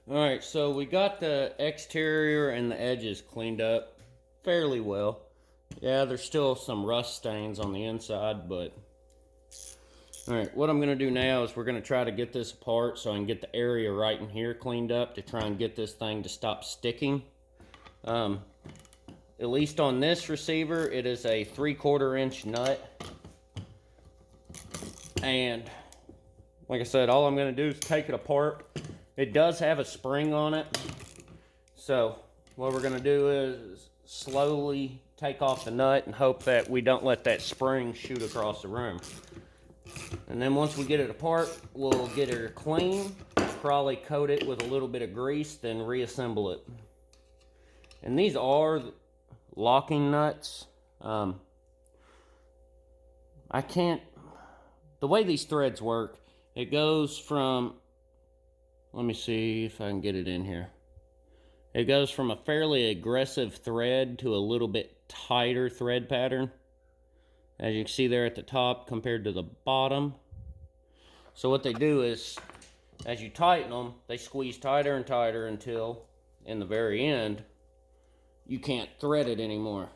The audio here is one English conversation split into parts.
Alright, so we got the exterior and the edges cleaned up fairly well. Yeah, there's still some rust stains on the inside, but... Alright, what I'm going to do now is we're going to try to get this apart so I can get the area right in here cleaned up to try and get this thing to stop sticking. At least on this receiver, it is a 3/4 inch nut. And, like I said, all I'm going to do is take it apart. It does have a spring on it, so what we're going to do is slowly take off the nut and hope that we don't let that spring shoot across the room. And then once we get it apart, we'll get it clean, probably coat it with a little bit of grease, then reassemble it. And these are locking nuts. I can't, the way these threads work, it goes from, let me see if I can get it in here. It goes from a fairly aggressive thread to a little bit tighter thread pattern, as you can see there at the top compared to the bottom. So what they do is, as you tighten them, they squeeze tighter and tighter until, in the very end, you can't thread it anymore.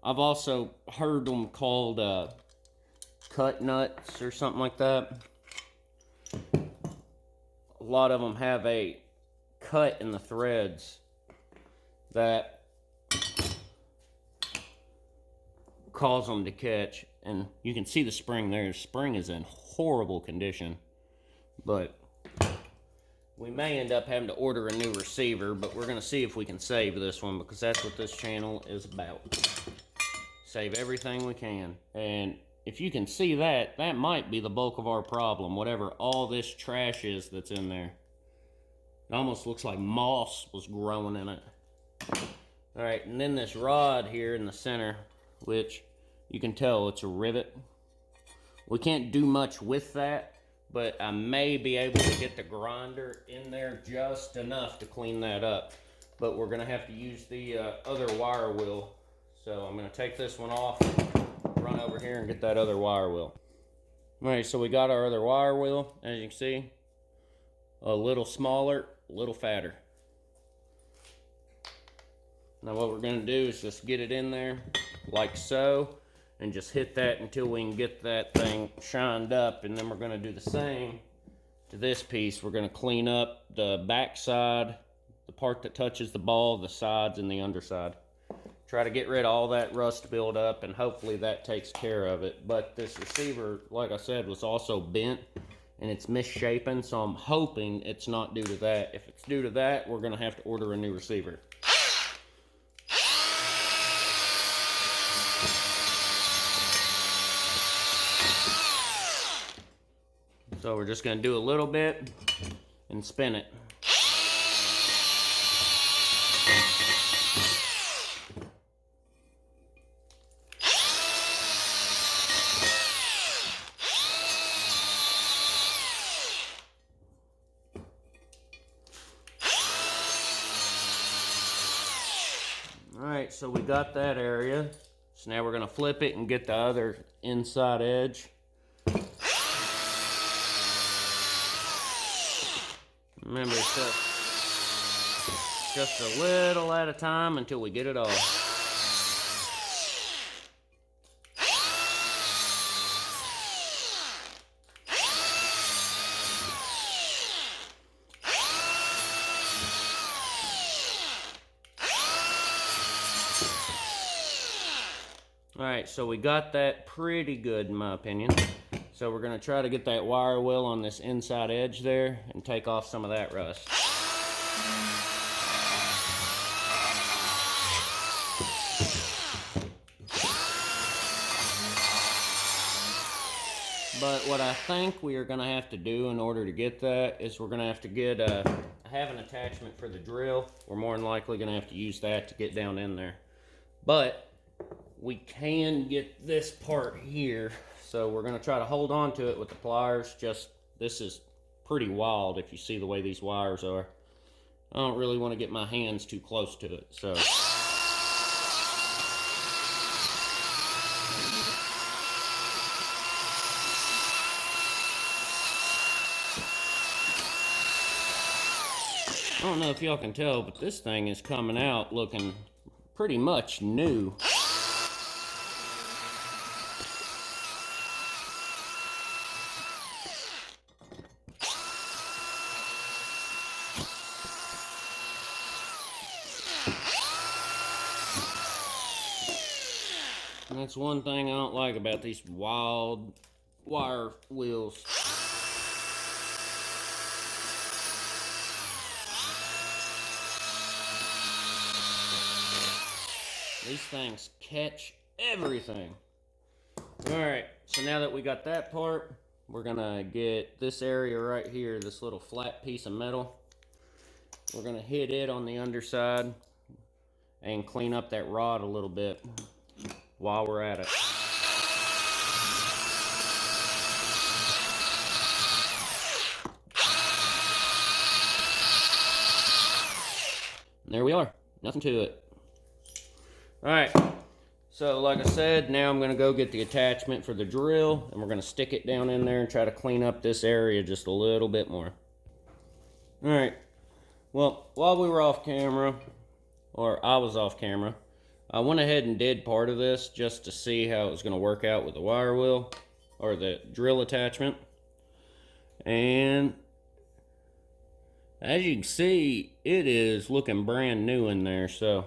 I've also heard them called cut nuts or something like that. A lot of them have a cut in the threads that cause them to catch, and you can see the spring there. The spring is in horrible condition, but we may end up having to order a new receiver, but we're going to see if we can save this one, because that's what this channel is about. Save everything we can. And if you can see that, that might be the bulk of our problem, whatever all this trash is that's in there. It almost looks like moss was growing in it. Alright, and then this rod here in the center, which you can tell it's a rivet. We can't do much with that, but I may be able to get the grinder in there just enough to clean that up. But we're going to have to use the other wire wheel. So I'm going to take this one off, run over here and get that other wire wheel. Alright, so we got our other wire wheel, as you can see. A little smaller, a little fatter. Now what we're going to do is just get it in there, like so, and just hit that until we can get that thing shined up. And then we're going to do the same to this piece. We're going to clean up the back side, the part that touches the ball, the sides, and the underside. Try to get rid of all that rust buildup, and hopefully that takes care of it. But this receiver, like I said, was also bent, and it's misshapen, so I'm hoping it's not due to that. If it's due to that, we're going to have to order a new receiver. So we're just going to do a little bit and spin it. Alright, so we got that area. So now we're going to flip it and get the other inside edge. Remember, it's just a little at a time until we get it all. Alright, so we got that pretty good in my opinion. So we're going to try to get that wire wheel on this inside edge there and take off some of that rust. But what I think we are going to have to do in order to get that is we're going to have to get have an attachment for the drill. We're more than likely going to have to use that to get down in there. But we can get this part here, so we're going to try to hold on to it with the pliers. Just, this is pretty wild if you see the way these wires are. I don't really want to get my hands too close to it, so. I don't know if y'all can tell, but this thing is coming out looking pretty much new. And that's one thing I don't like about these wild wire wheels. These things catch everything. Alright, so now that we got that part, we're gonna get this area right here, this little flat piece of metal. We're gonna hit it on the underside and clean up that rod a little bit while we're at it. And there we are, nothing to it. Alright, so like I said, now I'm going to go get the attachment for the drill, and we're going to stick it down in there and try to clean up this area just a little bit more. Alright, well, while we were off camera, or I was off camera, I went ahead and did part of this just to see how it was going to work out with the wire wheel, or the drill attachment. And as you can see, it is looking brand new in there, so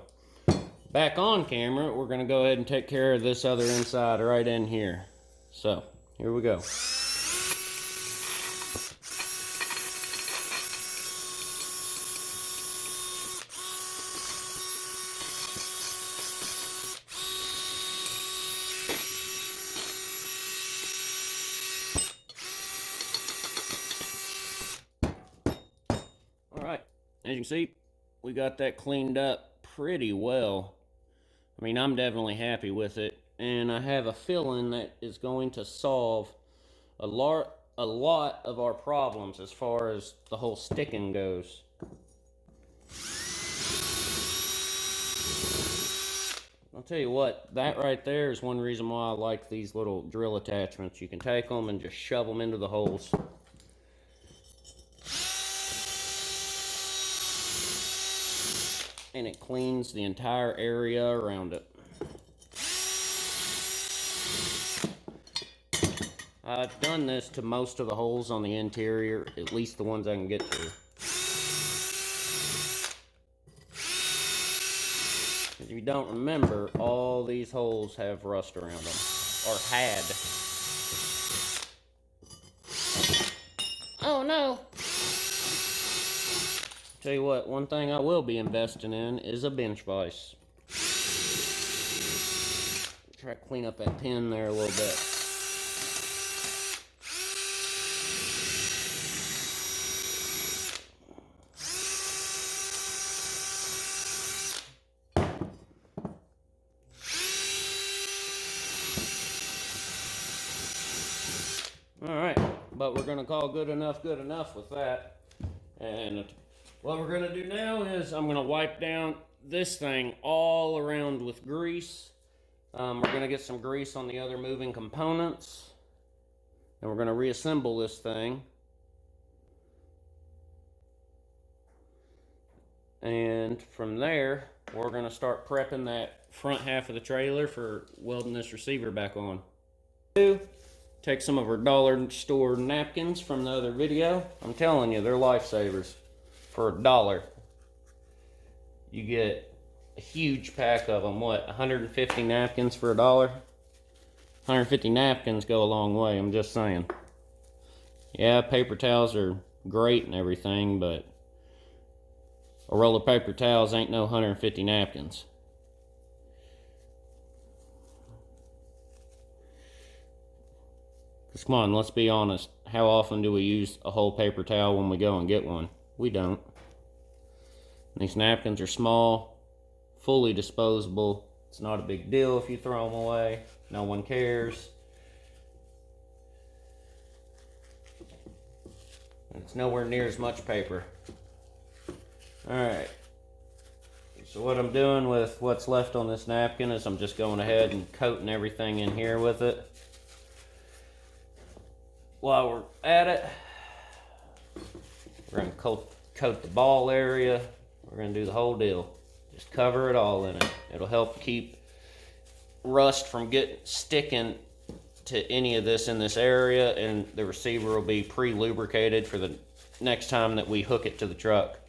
back on camera, we're going to go ahead and take care of this other inside right in here. So, here we go. Alright, as you can see, we got that cleaned up pretty well. I mean, I'm definitely happy with it, and I have a feeling that is going to solve a lot of our problems as far as the whole sticking goes. I'll tell you what, that right there is one reason why I like these little drill attachments. You can take them and just shove them into the holes. And it cleans the entire area around it. I've done this to most of the holes on the interior, at least the ones I can get to. If you don't remember, all these holes have rust around them, or had. Oh no! Tell you what, one thing I will be investing in is a bench vise. Try to clean up that pin there a little bit. Alright, but we're going to call good enough with that. And what we're going to do now is I'm going to wipe down this thing all around with grease. We're going to get some grease on the other moving components. And we're going to reassemble this thing. And from there, we're going to start prepping that front half of the trailer for welding this receiver back on. Take some of our dollar store napkins from the other video. I'm telling you, they're lifesavers. For $1, you get a huge pack of them. What, 150 napkins for $1? 150 napkins go a long way, I'm just saying. Yeah, paper towels are great and everything, but a roll of paper towels ain't no 150 napkins. Because come on, let's be honest. How often do we use a whole paper towel when we go and get one? We don't. These napkins are small, fully disposable. It's not a big deal if you throw them away. No one cares. And it's nowhere near as much paper. Alright. So what I'm doing with what's left on this napkin is I'm just going ahead and coating everything in here with it. While we're at it, we're going to coat coat the ball area. We're gonna do the whole deal. Just cover it all in it. It'll help keep rust from sticking to any of this in this area, and the receiver will be pre-lubricated for the next time that we hook it to the truck.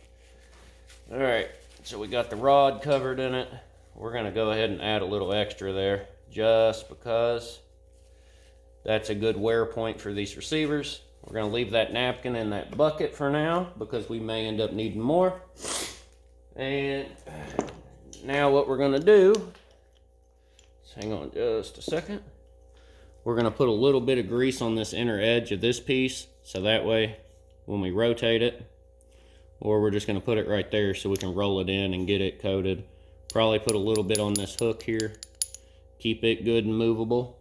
All right, so we got the rod covered in it. We're gonna go ahead and add a little extra there just because that's a good wear point for these receivers. We're gonna leave that napkin in that bucket for now because we may end up needing more. And now what we're gonna do, hang on just a second. We're gonna put a little bit of grease on this inner edge of this piece, so that way when we rotate it, or we're just gonna put it right there so we can roll it in and get it coated. Probably put a little bit on this hook here. Keep it good and movable.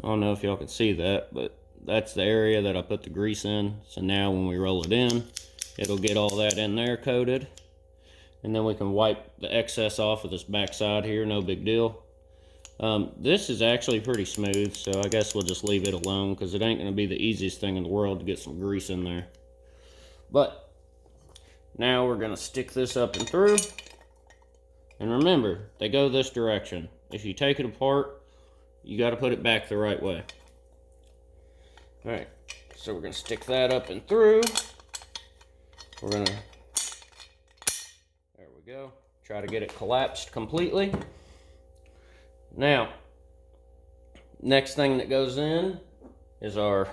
I don't know if y'all can see that, but that's the area that I put the grease in. So now when we roll it in, it'll get all that in there coated. And then we can wipe the excess off of this back side here, no big deal. This is actually pretty smooth, so I guess we'll just leave it alone because it ain't going to be the easiest thing in the world to get some grease in there. But now we're going to stick this up and through. And remember, they go this direction. If you take it apart, you got to put it back the right way. All right, so we're going to stick that up and through. We're going to, there we go, try to get it collapsed completely. Now, next thing that goes in is our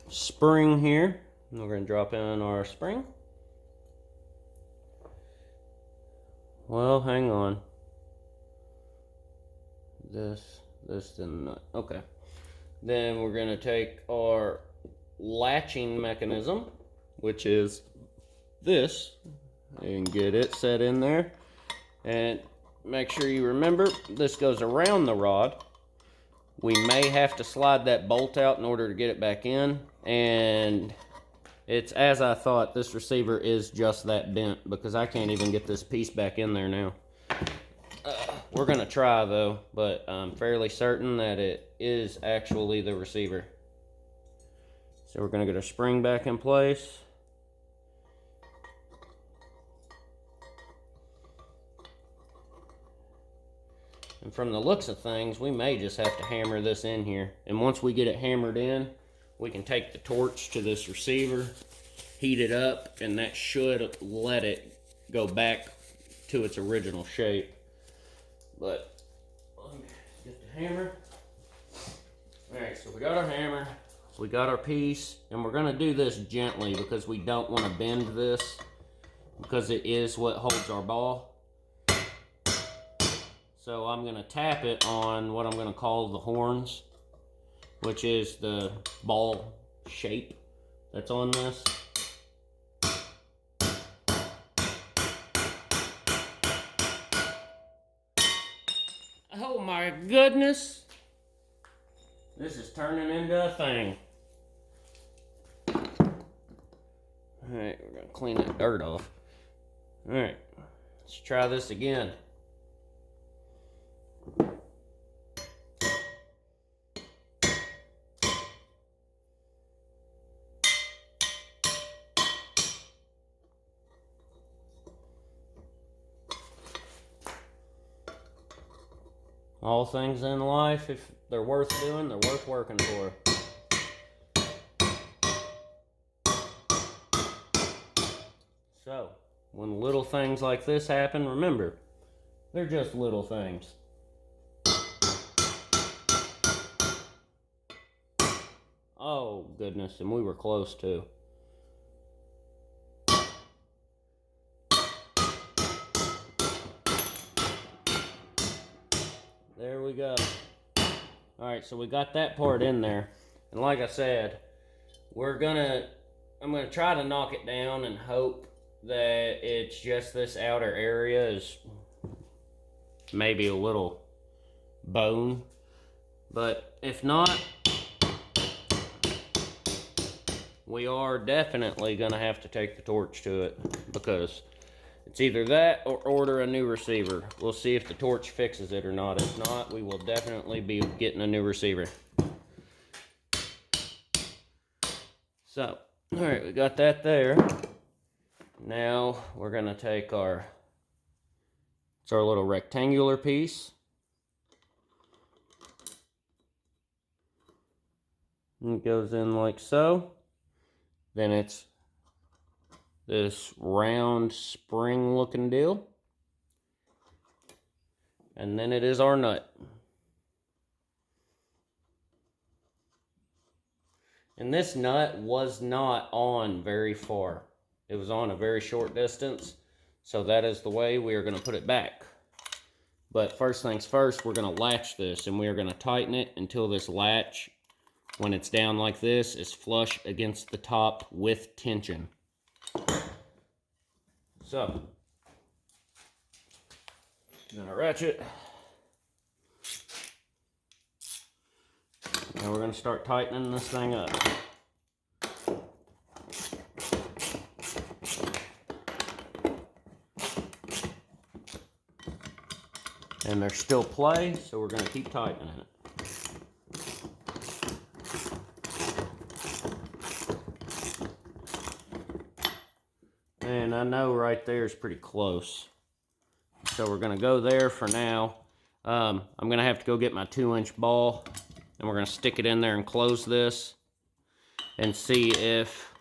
spring here. We're going to drop in our spring. Well, hang on. This didn't, okay. Then we're going to take our latching mechanism, which is this, and get it set in there. And make sure you remember, this goes around the rod. We may have to slide that bolt out in order to get it back in. And it's as I thought, this receiver is just that bent because I can't even get this piece back in there now. We're going to try though, but I'm fairly certain that it is actually the receiver. So we're going to get our spring back in place. And from the looks of things, we may just have to hammer this in here. And once we get it hammered in, we can take the torch to this receiver, heat it up, and that should let it go back to its original shape. But let me get the hammer. Alright, so we got our hammer, we got our piece, and we're going to do this gently because we don't want to bend this because it is what holds our ball. So I'm going to tap it on what I'm going to call the horns, which is the ball shape that's on this. Oh my goodness! This is turning into a thing. Alright, we're going to clean that dirt off. Alright, let's try this again. All things in life, if they're worth doing, they're worth working for. So, when little things like this happen, remember, they're just little things. Oh, goodness, and we were close too. There we go. Alright, so we got that part in there. And like I said, I'm gonna try to knock it down and hope that it's just this outer area is maybe a little bone. But if not, we are definitely going to have to take the torch to it, because it's either that or order a new receiver. We'll see if the torch fixes it or not. If not, we will definitely be getting a new receiver. So, all right, we got that there. Now we're going to take our little rectangular piece. And it goes in like so. Then it's this round spring looking deal. And then it is our nut. And this nut was not on very far. It was on a very short distance. So that is the way we are going to put it back. But first things first, we're going to latch this, and we are going to tighten it until this latch, when it's down like this, is flush against the top with tension. So, I'm going to ratchet. Now we're going to start tightening this thing up. And there's still play, so we're going to keep tightening it. And I know right there is pretty close. So we're going to go there for now. I'm going to have to go get my 2-inch ball, and we're going to stick it in there and close this and see if,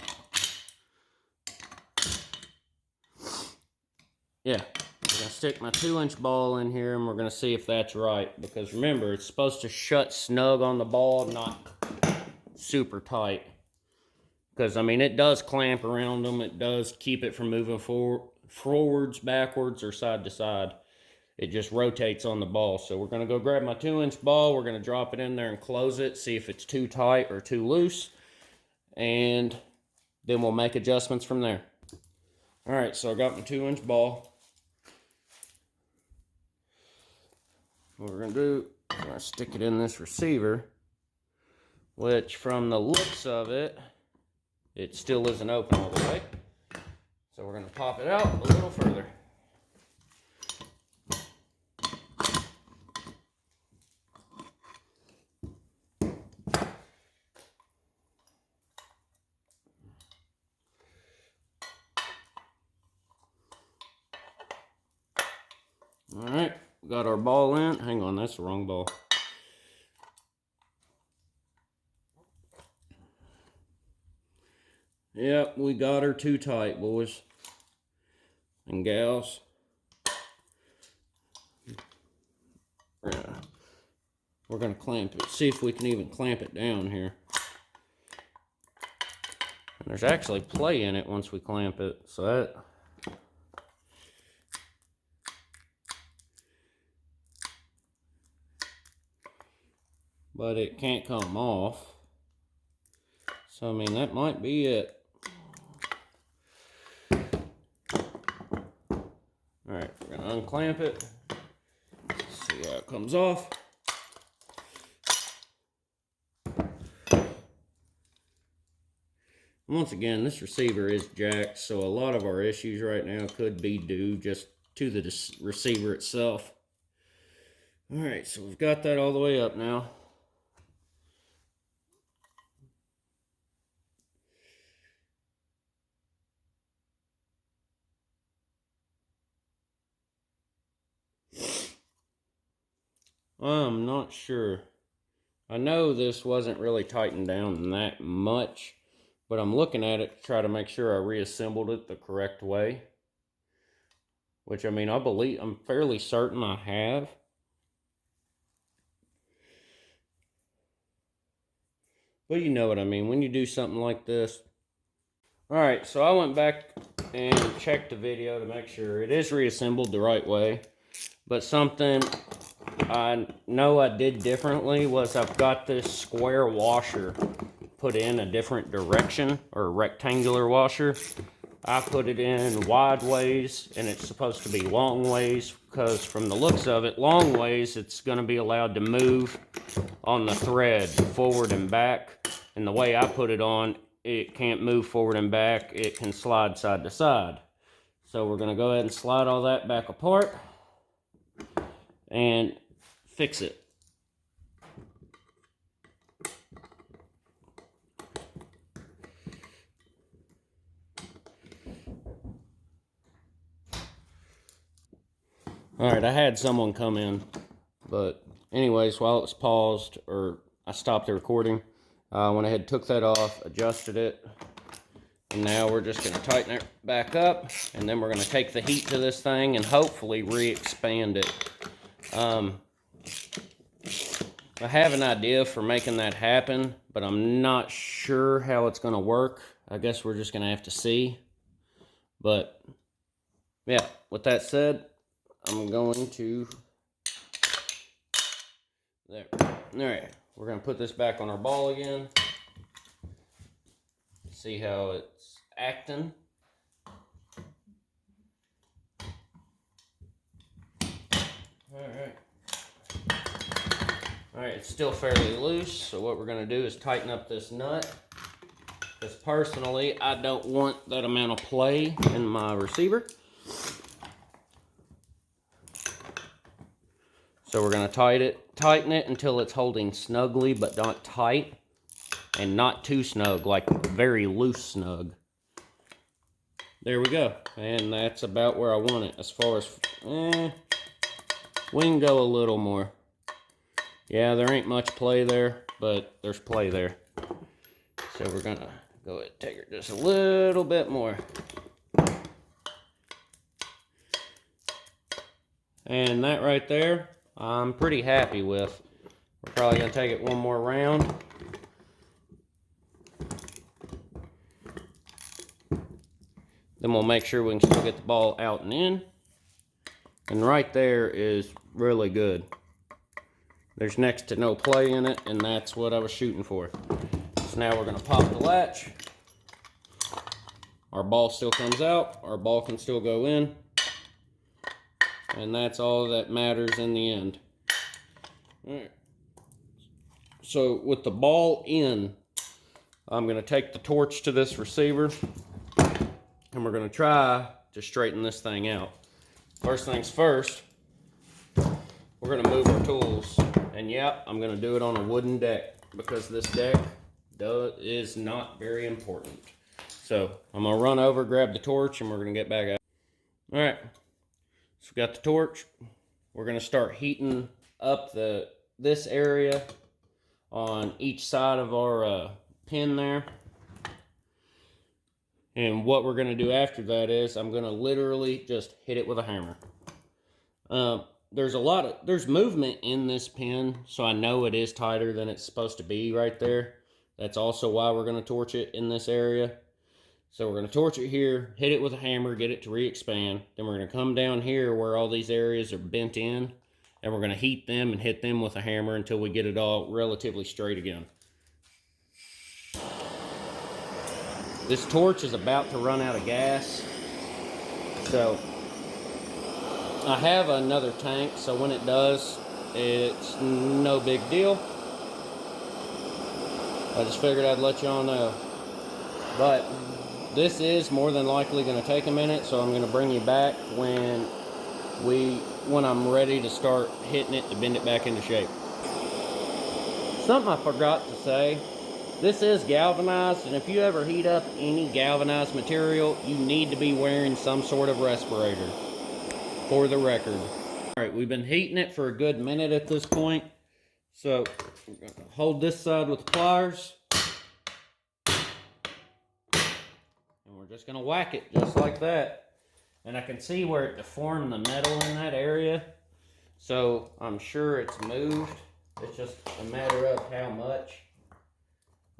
yeah. I'm going to stick my 2-inch ball in here, and we're going to see if that's right. Because remember, it's supposed to shut snug on the ball, not super tight. Because, I mean, it does clamp around them. It does keep it from moving forwards, backwards, or side to side. It just rotates on the ball. So we're going to go grab my 2-inch ball. We're going to drop it in there and close it. See if it's too tight or too loose. And then we'll make adjustments from there. Alright, so I got my 2-inch ball. What we're going to do, we're going to stick it in this receiver, which from the looks of it, it still isn't open all the way. So we're going to pop it out a little further. Alright, got our ball in. Hang on, that's the wrong ball. Yep, we got her too tight, boys and gals. We're going to clamp it. See if we can even clamp it down here. And there's actually play in it once we clamp it. So that... But it can't come off. So, I mean, that might be it. Alright, we're going to unclamp it. See how it comes off. Once again, this receiver is jacked, so a lot of our issues right now could be due just to the receiver itself. Alright, so we've got that all the way up now. I'm not sure. I know this wasn't really tightened down that much, but I'm looking at it to try to make sure I reassembled it the correct way. Which, I mean, I'm fairly certain I have. But you know what I mean, when you do something like this. Alright, so I went back and checked the video to make sure it is reassembled the right way. But something I know I did differently was I've got this square washer put in a different direction, or rectangular washer. I put it in wide ways, and it's supposed to be long ways, because from the looks of it, long ways, it's going to be allowed to move on the thread forward and back. And the way I put it on, it can't move forward and back. It can slide side to side. So we're going to go ahead and slide all that back apart and fix it. Alright, I had someone come in, but anyways, while it was paused, or I stopped the recording, I went ahead and took that off, adjusted it, and now we're just going to tighten it back up, and then we're going to take the heat to this thing and hopefully re-expand it. I have an idea for making that happen, but I'm not sure how it's going to work. I guess we're just going to have to see. But, yeah, with that said, I'm going to, there. Alright, we're going to put this back on our ball again. See how it's acting. Alright. Alright, it's still fairly loose, so what we're going to do is tighten up this nut. Because personally, I don't want that amount of play in my receiver. So we're going to tighten it until it's holding snugly, but not tight. And not too snug, like very loose snug. There we go. And that's about where I want it. As far as, we can go a little more. Yeah, there ain't much play there, but there's play there. So we're going to go ahead and take it just a little bit more. And that right there, I'm pretty happy with. We're probably going to take it one more round. Then we'll make sure we can still get the ball out and in. And right there is really good. There's next to no play in it, and that's what I was shooting for. So now we're going to pop the latch. Our ball still comes out. Our ball can still go in. And that's all that matters in the end. Alright. So with the ball in, I'm going to take the torch to this receiver. And we're going to try to straighten this thing out. First things first, we're going to move our tools. And yeah, I'm going to do it on a wooden deck, because this deck is not very important. So I'm going to run over, grab the torch, and we're going to get back out. Alright, so we got the torch. We're going to start heating up this area on each side of our pin there. And what we're going to do after that is I'm going to literally just hit it with a hammer. There's movement in this pin, so I know it is tighter than it's supposed to be right there. That's also why we're going to torch it in this area. So we're going to torch it here, hit it with a hammer, get it to re-expand. Then we're going to come down here where all these areas are bent in, and we're going to heat them and hit them with a hammer until we get it all relatively straight again. This torch is about to run out of gas, so I have another tank, so when it does, it's no big deal. I just figured I'd let y'all know. But this is more than likely going to take a minute, so I'm going to bring you back when I'm ready to start hitting it to bend it back into shape. Something I forgot to say. This is galvanized, and if you ever heat up any galvanized material, you need to be wearing some sort of respirator, for the record. Alright, we've been heating it for a good minute at this point. So, we're going to hold this side with the pliers. And we're just going to whack it just like that. And I can see where it deformed the metal in that area. So, I'm sure it's moved. It's just a matter of how much.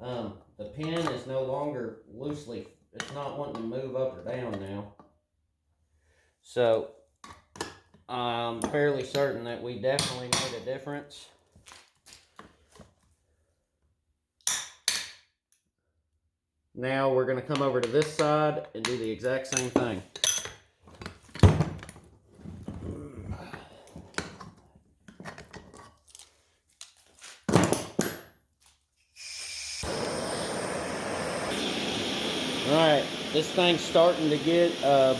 The pin is no longer loosely, it's not wanting to move up or down now. So, I'm fairly certain that we definitely made a difference. Now we're going to come over to this side and do the exact same thing. this thing's starting to get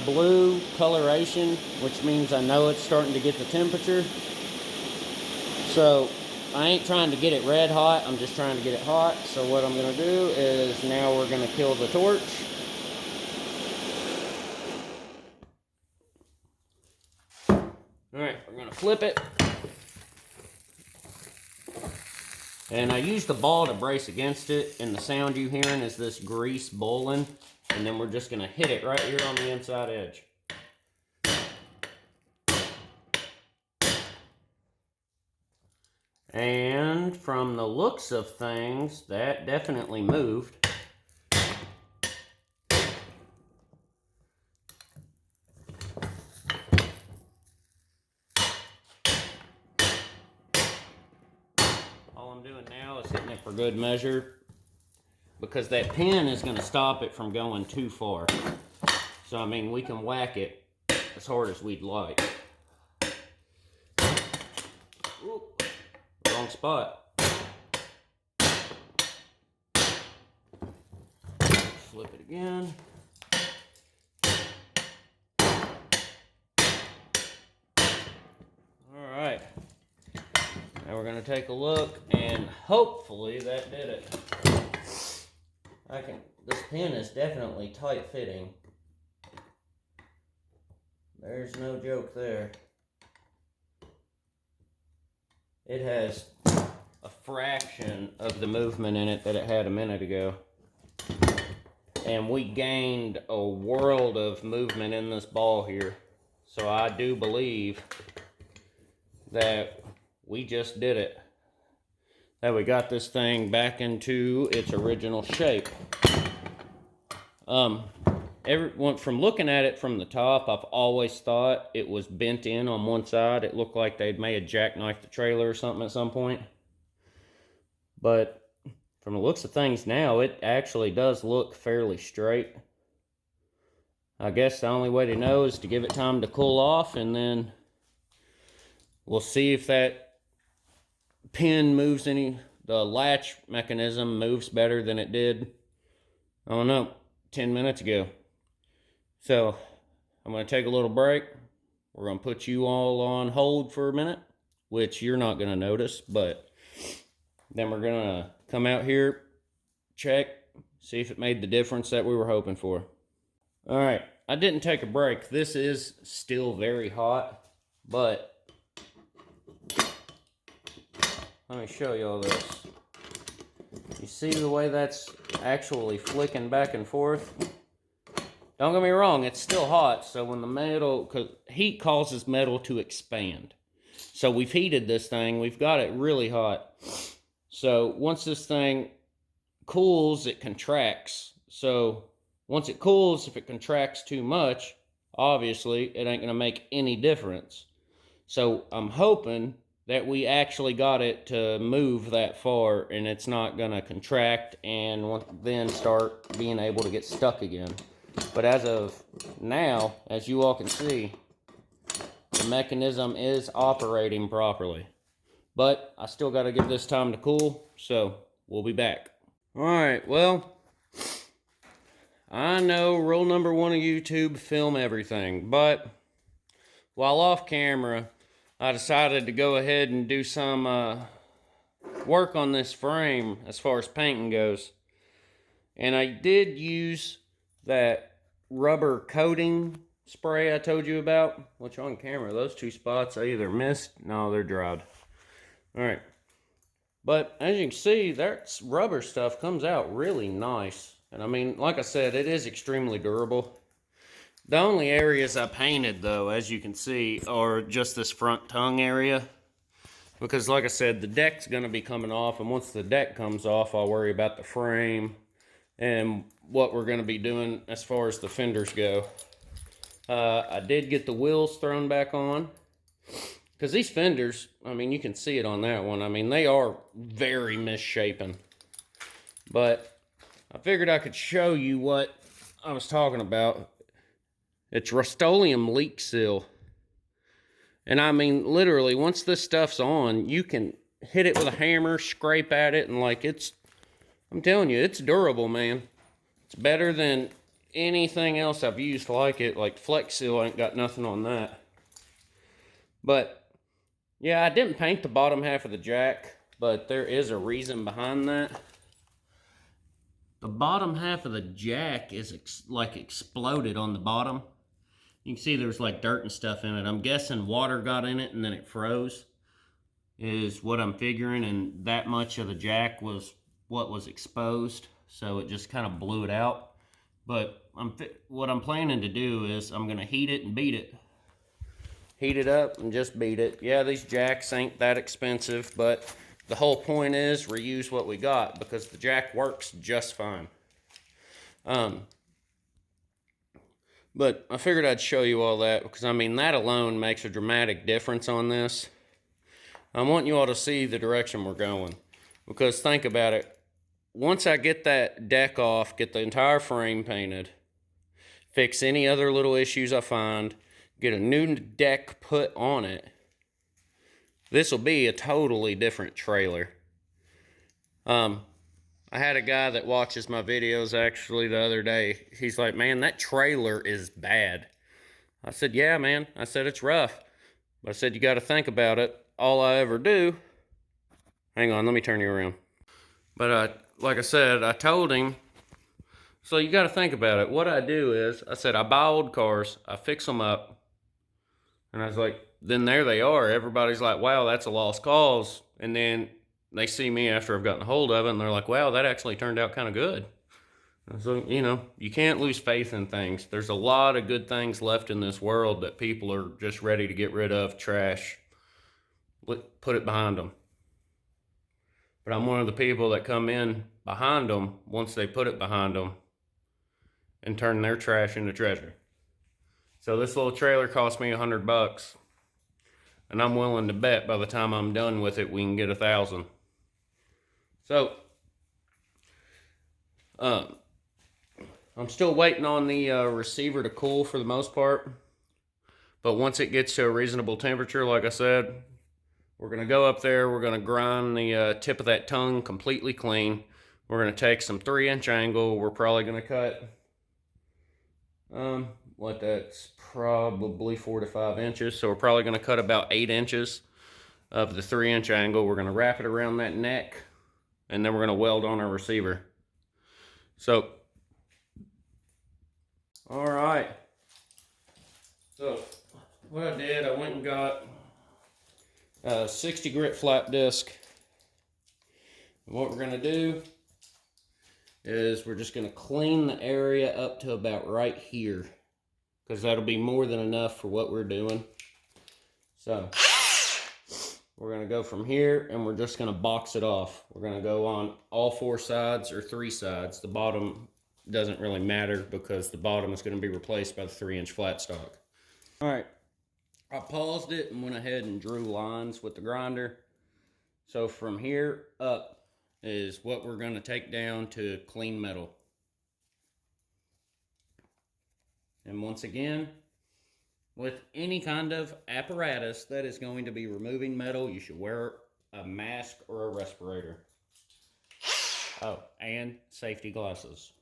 blue coloration, which means I know it's starting to get the temperature. So I ain't trying to get it red hot, I'm just trying to get it hot. So what I'm going to do is now we're going to kill the torch. Alright, we're going to flip it. And I use the ball to brace against it, and the sound you're hearing is this grease boiling. And then we're just going to hit it right here on the inside edge. And from the looks of things, that definitely moved. All I'm doing now is hitting it for good measure, because that pin is going to stop it from going too far. So, I mean, we can whack it as hard as we'd like. Ooh, wrong spot. Flip it again. Alright. Now we're going to take a look, and hopefully that did it. This pin is definitely tight fitting. There's no joke there. It has a fraction of the movement in it that it had a minute ago. And we gained a world of movement in this ball here. So I do believe that we just did it. That we got this thing back into its original shape. From looking at it from the top, I've always thought it was bent in on one side. It looked like they'd may have jackknifed the trailer or something at some point. But from the looks of things now, it actually does look fairly straight. I guess the only way to know is to give it time to cool off, and then we'll see if that pin moves the latch mechanism moves better than it did, I don't know, 10 minutes ago. So I'm going to take a little break. We're going to put you all on hold for a minute, which you're not going to notice, but then we're going to come out here, check, see if it made the difference that we were hoping for. All right, I didn't take a break. This is still very hot, but let me show you all this. You see the way that's actually flicking back and forth? Don't get me wrong, it's still hot, so when the metal, because heat causes metal to expand. So we've heated this thing, we've got it really hot. So once this thing cools, it contracts. So once it cools, if it contracts too much, obviously it ain't gonna make any difference. So I'm hoping that we actually got it to move that far and it's not gonna contract and then start being able to get stuck again. But as of now, as you all can see, the mechanism is operating properly. But I still got to give this time to cool, so we'll be back. Alright, well, I know rule number 1 of YouTube, film everything. But while off camera, I decided to go ahead and do some work on this frame as far as painting goes. And I did use that rubber coating spray I told you about, which on camera, those two spots I either missed, no, they're dried. Alright, but as you can see, that rubber stuff comes out really nice. And I mean, like I said, it is extremely durable. The only areas I painted, though, as you can see, are just this front tongue area. Because like I said, the deck's going to be coming off, and once the deck comes off, I'll worry about the frame and what we're going to be doing as far as the fenders go. I did get the wheels thrown back on, because these fenders, I mean, you can see it on that one. I mean, they are very misshapen. But I figured I could show you what I was talking about. It's Rust-Oleum leak seal. And I mean, literally, once this stuff's on, you can hit it with a hammer, scrape at it, and like I'm telling you, it's durable, man. It's better than anything else I've used like it. Like Flex Seal, I ain't got nothing on that. But yeah, I didn't paint the bottom half of the jack, but there is a reason behind that. The bottom half of the jack is like exploded on the bottom. You can see there's like dirt and stuff in it. I'm guessing water got in it and then it froze, is what I'm figuring, and that much of the jack was what was exposed, so it just kind of blew it out. But what I'm planning to do is I'm going to heat it and beat it. Heat it up and just beat it. Yeah, these jacks ain't that expensive, but the whole point is reuse what we got, because the jack works just fine. But I figured I'd show you all that, because I mean, that alone makes a dramatic difference on this. I want you all to see the direction we're going, because think about it. Once I get that deck off, get the entire frame painted, fix any other little issues I find, get a new deck put on it, this will be a totally different trailer. I had a guy that watches my videos actually the other day. He's like, man, that trailer is bad. I said, yeah, man. I said, it's rough. But I said, you got to think about it. All I ever do... Hang on, let me turn you around. But like I said, I told him, so you got to think about it. What I do is, I said, I buy old cars, I fix them up, and I was like, then there they are. Everybody's like, wow, that's a lost cause. And then they see me after I've gotten a hold of it, and they're like, wow, that actually turned out kind of good. So, you know, you can't lose faith in things. There's a lot of good things left in this world that people are just ready to get rid of, trash, put it behind them. But I'm one of the people that come in behind them once they put it behind them and turn their trash into treasure. So this little trailer cost me $100, and I'm willing to bet by the time I'm done with it, we can get 1,000. So, I'm still waiting on the receiver to cool for the most part. But once it gets to a reasonable temperature, like I said, we're going to go up there, we're going to grind the tip of that tongue completely clean. We're going to take some 3-inch angle. We're probably going to cut, that's probably 4 to 5 inches. So we're probably going to cut about 8 inches of the 3-inch angle. We're going to wrap it around that neck, and then we're going to weld on our receiver. So, all right. So, what I did, I went and got a 60 grit flat disc. And what we're going to do is we're just going to clean the area up to about right here, because that'll be more than enough for what we're doing. So, we're going to go from here, and we're just going to box it off. We're going to go on all 4 sides or 3 sides. The bottom doesn't really matter, because the bottom is going to be replaced by the 3-inch flat stock. All right, I paused it and went ahead and drew lines with the grinder. So from here up is what we're going to take down to clean metal. And once again, with any kind of apparatus that is going to be removing metal, you should wear a mask or a respirator. Oh, and safety glasses.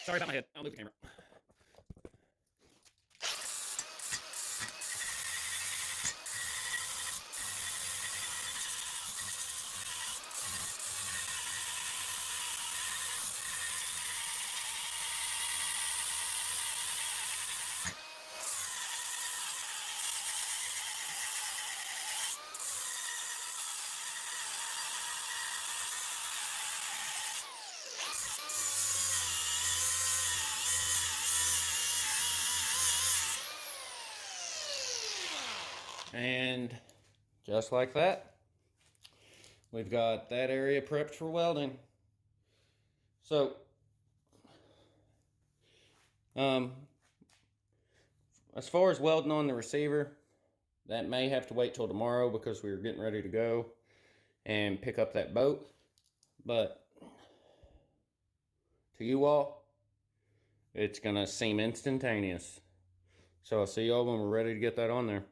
Sorry about my head. I'll move the camera. And just like that, we've got that area prepped for welding. So, as far as welding on the receiver, that may have to wait till tomorrow because we're getting ready to go and pick up that boat. But to you all, it's going to seem instantaneous. So I'll see y'all when we're ready to get that on there.